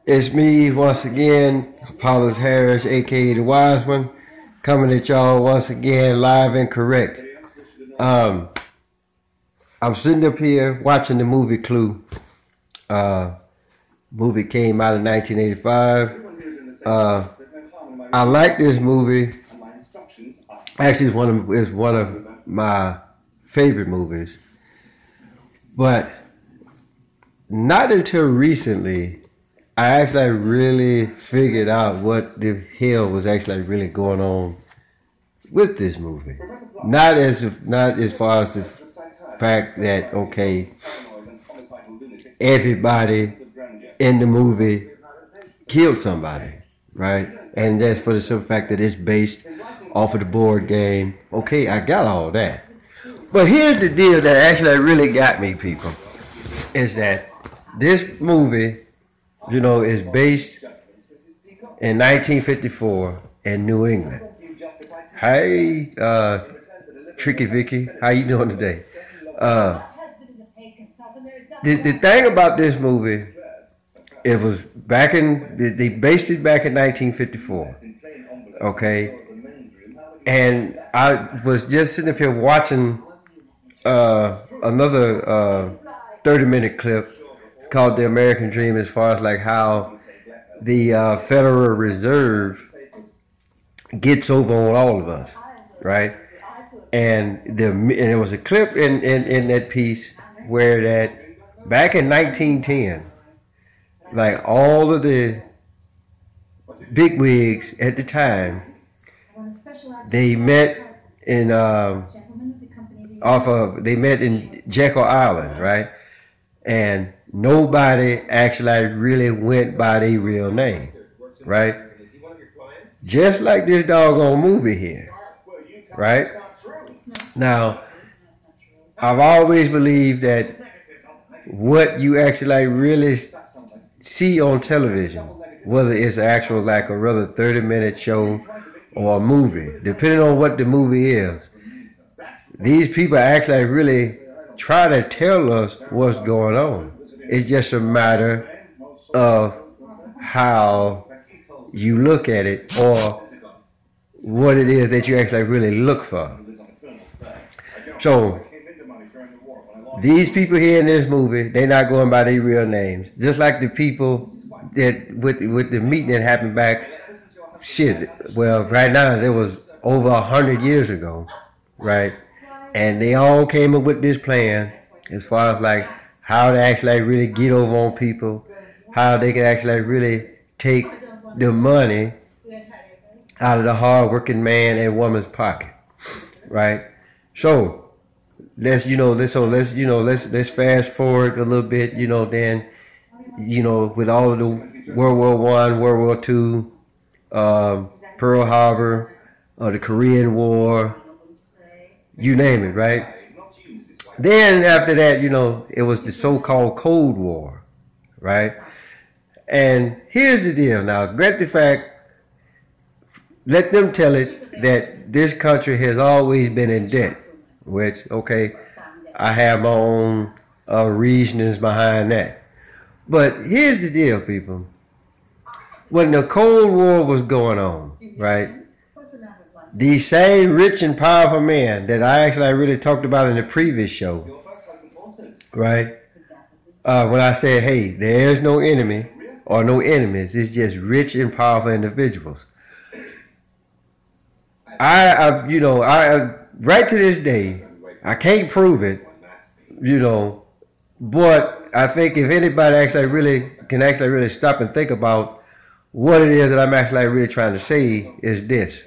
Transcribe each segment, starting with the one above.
It's me once again, Apollos Harris, aka the Wise One, coming at y'all once again live and correct. Um, I'm sitting up here watching the movie Clue. Movie came out in 1985. I like this movie. Actually, it's one of my favorite movies. But not until recently, I actually really figured out what the hell was actually really going on with this movie. Not as far as the fact that okay, everybody in the movie killed somebody, right? And that's for the simple fact that it's based off of the board game. Okay, I got all that. But here's the deal that actually really got me, people, is that this movie, is based in 1954 in New England. Hey, Tricky Vicky, how you doing today? The thing about this movie, they based it back in 1954, okay? And I was just sitting up here watching another 30-minute clip. It's called The American Dream, as far as like how the Federal Reserve gets over on all of us, right? And there was a clip in that piece where that back in 1910, like all of the bigwigs at the time, they met in they met in Jekyll Island, right? And nobody actually really went by their real name, right? Just like this doggone movie here, right? Now, I've always believed that what you actually really see on television, whether it's actual like a rather 30-minute show or a movie, depending on what the movie is, these people actually really try to tell us what's going on. It's just a matter of how you look at it or what it is that you actually really look for. So these people here in this movie, they're not going by their real names. Just like the people that with the meeting that happened back, right now there was over 100 years ago, right? And they all came up with this plan as far as like how to actually really get over on people, how they can actually really take the money out of the hard-working man and woman's pocket, right? So let's fast forward a little bit, then with all of the World War I, World War II, Pearl Harbor, the Korean War, you name it, right? Then after that, it was the so-called Cold War, right? And here's the deal now. Let them tell it that this country has always been in debt, which, okay, I have my own reasonings behind that. But here's the deal, people. When the Cold War was going on, right, the same rich and powerful man that I really talked about in the previous show, right? When I said, hey, there's no enemy or no enemies, it's just rich and powerful individuals. I right to this day, I can't prove it, but I think if anybody can really stop and think about what it is that I'm actually really trying to say is this.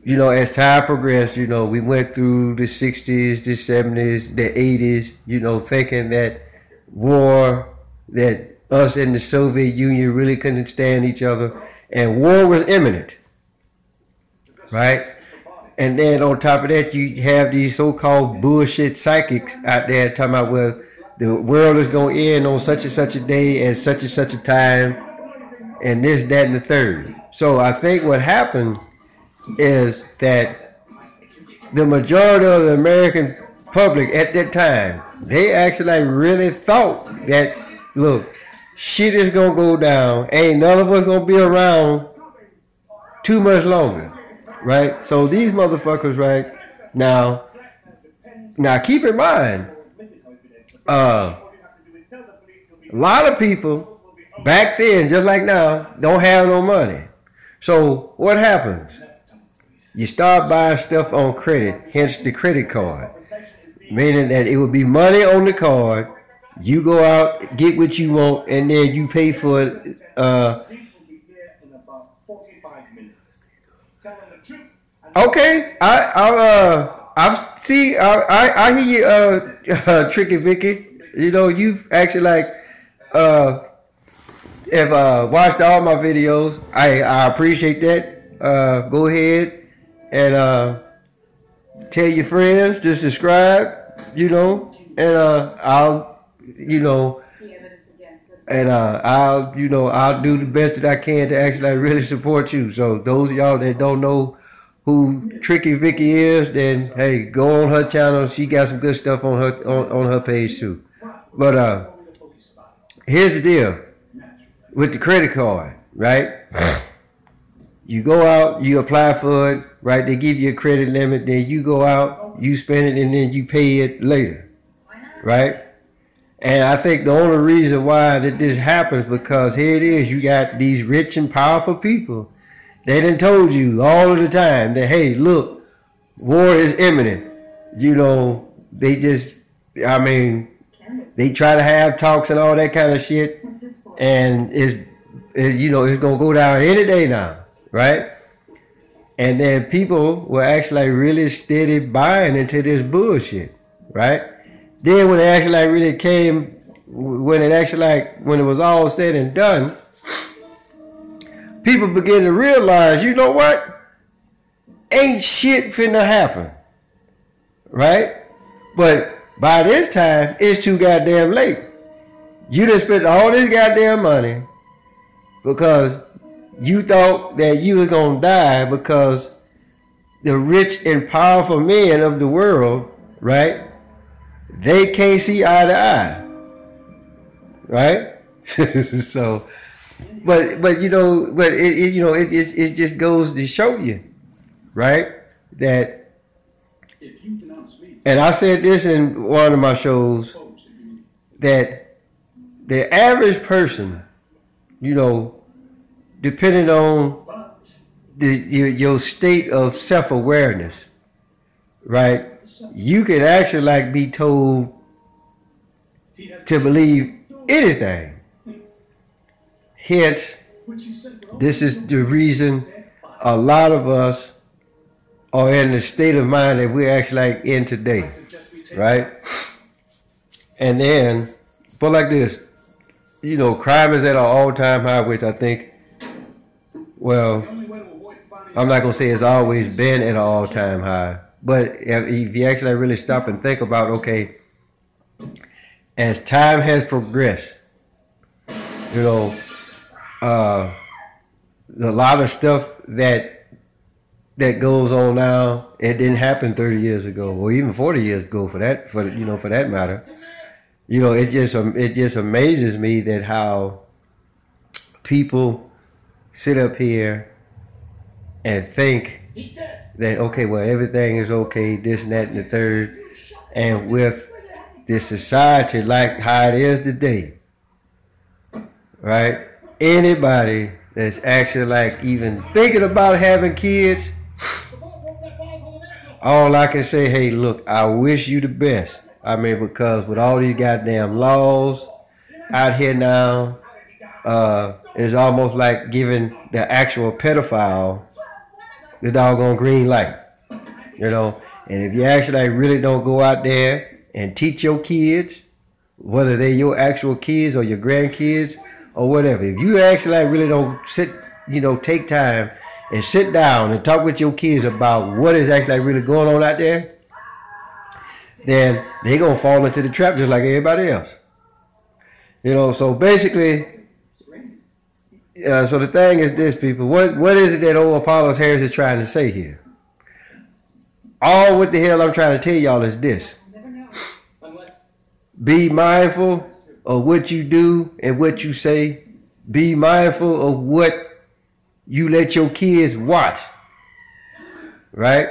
As time progressed, we went through the 60s, the 70s, the 80s, thinking that that us and the Soviet Union really couldn't stand each other, and war was imminent, right? And then on top of that, you have these so-called bullshit psychics out there talking about, well, the world is going to end on such and such a day and such a time, and this, that, and the third. So I think what happened is that the majority of the American public at that time, they actually like really thought that, look, shit is gonna go down. Ain't none of us gonna be around too much longer, right? So these motherfuckers, right now keep in mind, a lot of people back then, just like now, don't have no money. So what happens? You start buying stuff on credit, hence the credit card. Meaning that it would be money on the card. You go out, get what you want, and then you pay for it. Okay, I hear you, Tricky Vicky. You know, you've actually like have watched all my videos. I appreciate that. Go ahead and tell your friends to subscribe, you know, and I'll do the best that I can to actually really support you. So those of y'all that don't know who Tricky Vicky is, then hey, go on her channel. She got some good stuff on her page too. But here's the deal with the credit card, right? You go out, you apply for it, right? They give you a credit limit, then you go out, you spend it, and then you pay it later, right? And I think the only reason why that this happens because here it is, you got these rich and powerful people. They done told you all of the time that, hey, look, war is imminent. You know, they just, I mean, they try to have talks and all that kind of shit. And it's going to go down any day now, right? And then people were actually really steady buying into this bullshit, right? Then when it actually really came, when it was all said and done, people begin to realize, you know what? Ain't shit finna happen, right? But by this time, it's too goddamn late. You done spent all this goddamn money because you thought that you was gonna die because the rich and powerful men of the world, right? They can't see eye to eye, right? So, but you know, but it just goes to show you, right? That, and I said this in one of my shows, that the average person, you know, depending on your state of self-awareness, right? You can actually like be told to believe anything. Hence, this is the reason a lot of us are in the state of mind that we're actually like in today, right? And then, but like this, you know, crime is at an all-time high, which I think, well, I'm not gonna say it's always been at an all-time high, but if you actually really stop and think about, okay, as time has progressed, you know, a lot of stuff that goes on now, it didn't happen 30 years ago, or even 40 years ago, for that matter. You know, it just amazes me that how people sit up here and think that, okay, well, everything is okay, this and that and the third, and with the society like how it is today, right? Anybody that's actually like even thinking about having kids, all I can say, hey, look, I wish you the best. I mean, because with all these goddamn laws out here now, it's almost like giving the actual pedophile the doggone green light, you know. And if you actually really don't go out there and teach your kids, whether they're your actual kids or your grandkids or whatever, if you actually really don't take time and sit down and talk with your kids about what is actually really going on out there, then they're going to fall into the trap just like everybody else. You know, so basically, so the thing is this, people. What is it that old Apollos Harris is trying to say here? All what the hell I'm trying to tell y'all is this. Be mindful of what you do and what you say. Be mindful of what you let your kids watch. Right?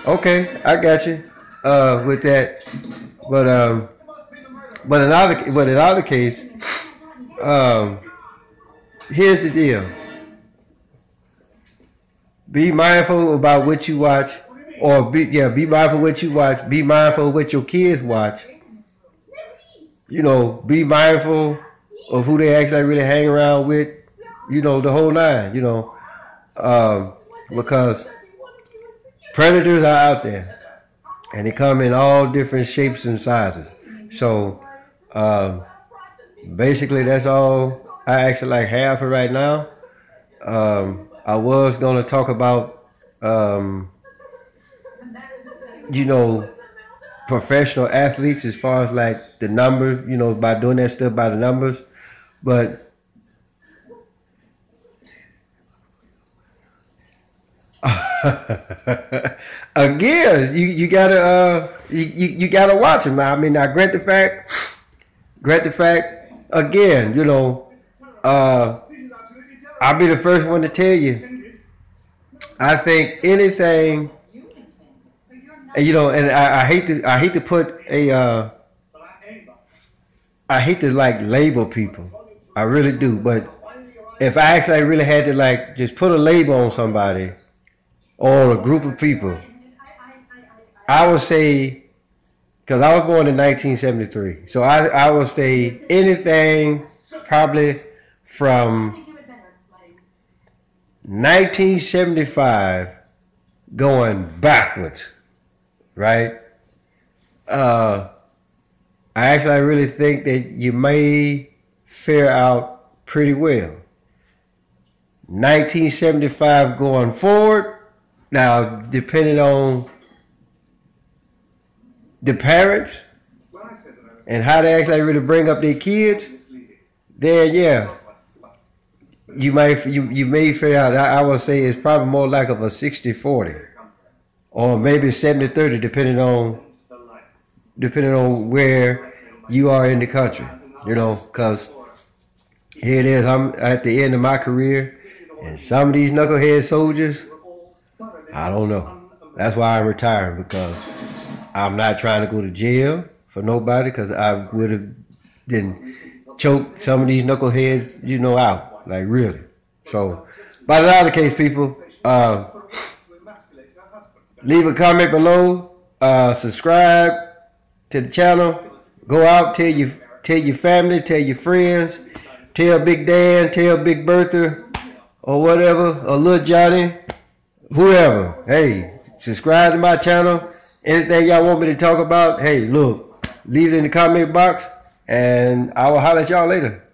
Okay, I got you. With that, but in other case, here's the deal. Be mindful about what you watch, or be mindful of what you watch. Be mindful of what your kids watch. You know, be mindful of who they actually really hang around with. You know, the whole nine. You know, because predators are out there, and they come in all different shapes and sizes. So, basically, that's all I actually have for right now. I was gonna talk about, you know, professional athletes as far as like the numbers, you know, by doing that stuff by the numbers, but again, you gotta you gotta watch him. I mean, I grant the fact again, you know, I'll be the first one to tell you. I think anything, and you know, and I hate to put a I hate to like label people. I really do, but if I actually really had to like just put a label on somebody or a group of people, I would say, because I was born in 1973, so I would say anything probably from 1975 going backwards, right? I really think that you may fare out pretty well. 1975 going forward, now depending on the parents and how they actually really bring up their kids, then yeah, you may fare out. I would say it's probably more like of a 60-40 or maybe 70-30 depending on where you are in the country, you know, because here it is, I'm at the end of my career, and some of these knucklehead soldiers, I don't know. That's why I'm retiring, because I'm not trying to go to jail for nobody, because I would have then choked some of these knuckleheads, you know, out, like really. So, by the other case, people, leave a comment below, subscribe to the channel, go out, tell your family, tell your friends, tell Big Dan, tell Big Bertha, or whatever, or Lil Johnny, whoever. Hey, subscribe to my channel. Anything y'all want me to talk about, hey, look, leave it in the comment box, and I will holler at y'all later.